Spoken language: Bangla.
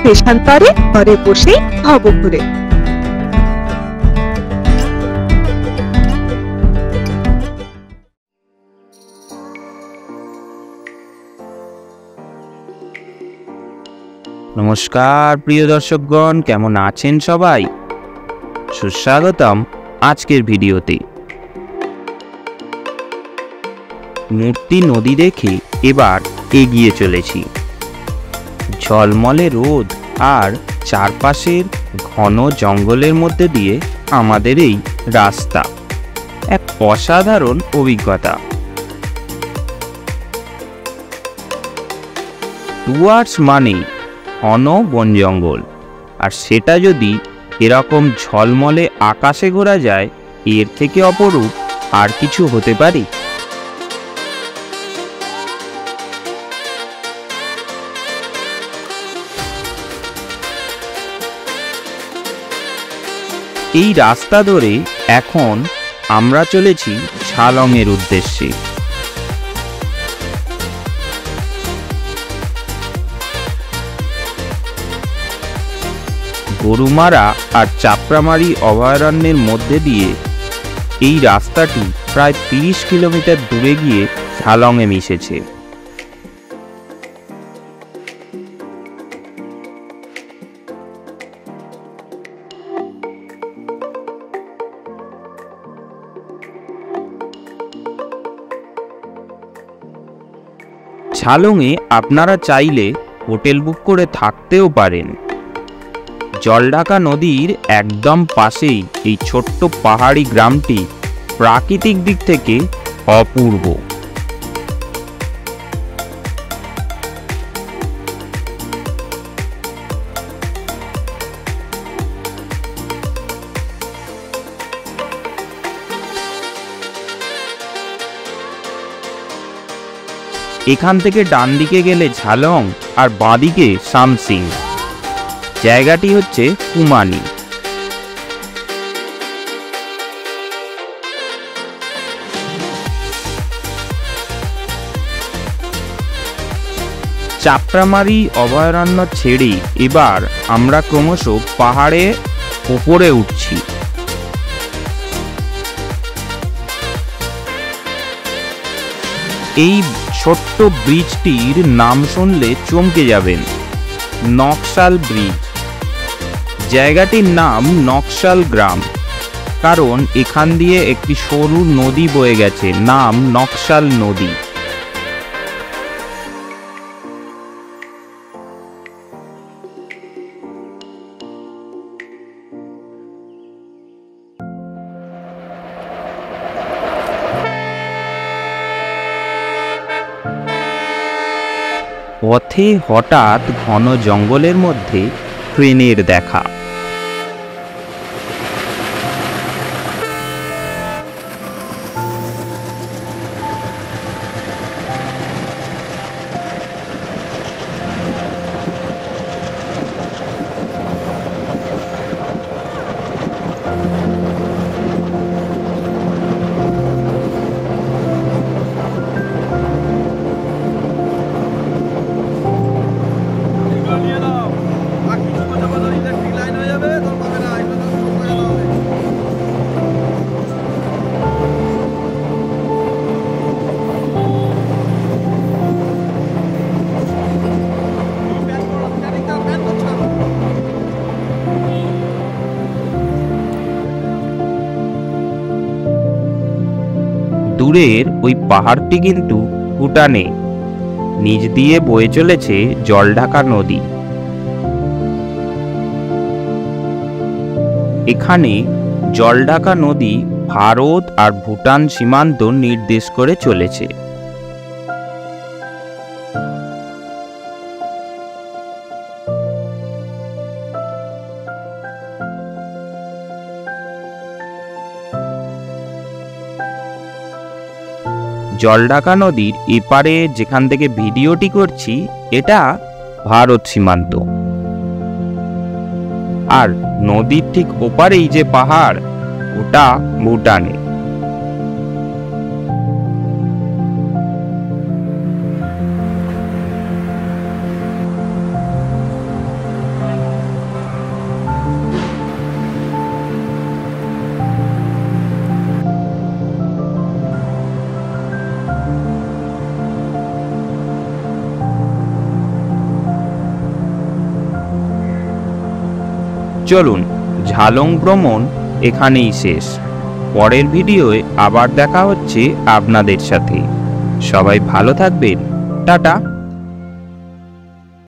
দেশান্তরে ঘরে বসে ভবঘুরে। নমস্কার প্রিয় দর্শকগণ, কেমন আছেন সবাই? সুস্বাগতম আজকের ভিডিওতে। মূর্তি নদী দেখে এবার এগিয়ে চলেছি। ঝলমলে রোদ আর চারপাশের ঘন জঙ্গলের মধ্যে দিয়ে আমাদের এই রাস্তা, এক অসাধারণ অভিজ্ঞতা। ডুয়ার্স মানে ঘন বন জঙ্গল, আর সেটা যদি এরকম ঝলমলে আকাশে ঘোরা যায়, এর থেকে অপরূপ আর কিছু হতে পারে? এই রাস্তা ধরে এখন আমরা চলেছি ঝালংয়ের উদ্দেশ্যে। গরুমারা আর চাপড়ামারি অভয়ারণ্যের মধ্যে দিয়ে এই রাস্তাটি প্রায় 30 কিলোমিটার দূরে গিয়ে ঝালংয়ে মিশেছে। ঝালংয়ে আপনারা চাইলে হোটেল বুক করে থাকতেও পারেন। জলঢাকা নদীর একদম পাশেই এই ছোট্ট পাহাড়ি গ্রামটি প্রাকৃতিক দিক থেকে অপূর্ব। এখান থেকে ডান দিকে গেলে ঝালং আর বাঁদিকে সামসিং। জায়গাটি হচ্ছে কুমানি। চাপড়ামারি অভয়ারণ্য ছেড়ে এবার আমরা ক্রমশ পাহাড়ে উপরে উঠছি। এই ছোট্ট ব্রিজটির নাম শুনলে চমকে যাবেন, নকশাল ব্রিজ। জায়গাটির নাম নকশাল গ্রাম, কারণ এখান দিয়ে একটি সরু নদী বয়ে গেছে, নাম নকশাল নদী। পথে হঠাৎ ঘন জঙ্গলের মধ্যে ট্রেনের দেখা। দূরের ওই পাহাড়টি কিন্তু ভুটানে, নিচ দিয়ে বয়ে চলেছে জলঢাকা নদী। এখানে জলঢাকা নদী ভারত আর ভুটান সীমান্ত নির্দেশ করে চলেছে। জলঢাকা নদীর এপারে যেখান থেকে ভিডিওটি করছি, এটা ভারত সীমান্ত, আর নদীর ঠিক ওপারেই যে পাহাড়, ওটা ভুটানে। চলুন, ঝালং ভ্রমণ এখানেই শেষ। পরের ভিডিওয়ে আবার দেখা হচ্ছে আপনাদের সাথে। সবাই ভালো থাকবেন। টাটা।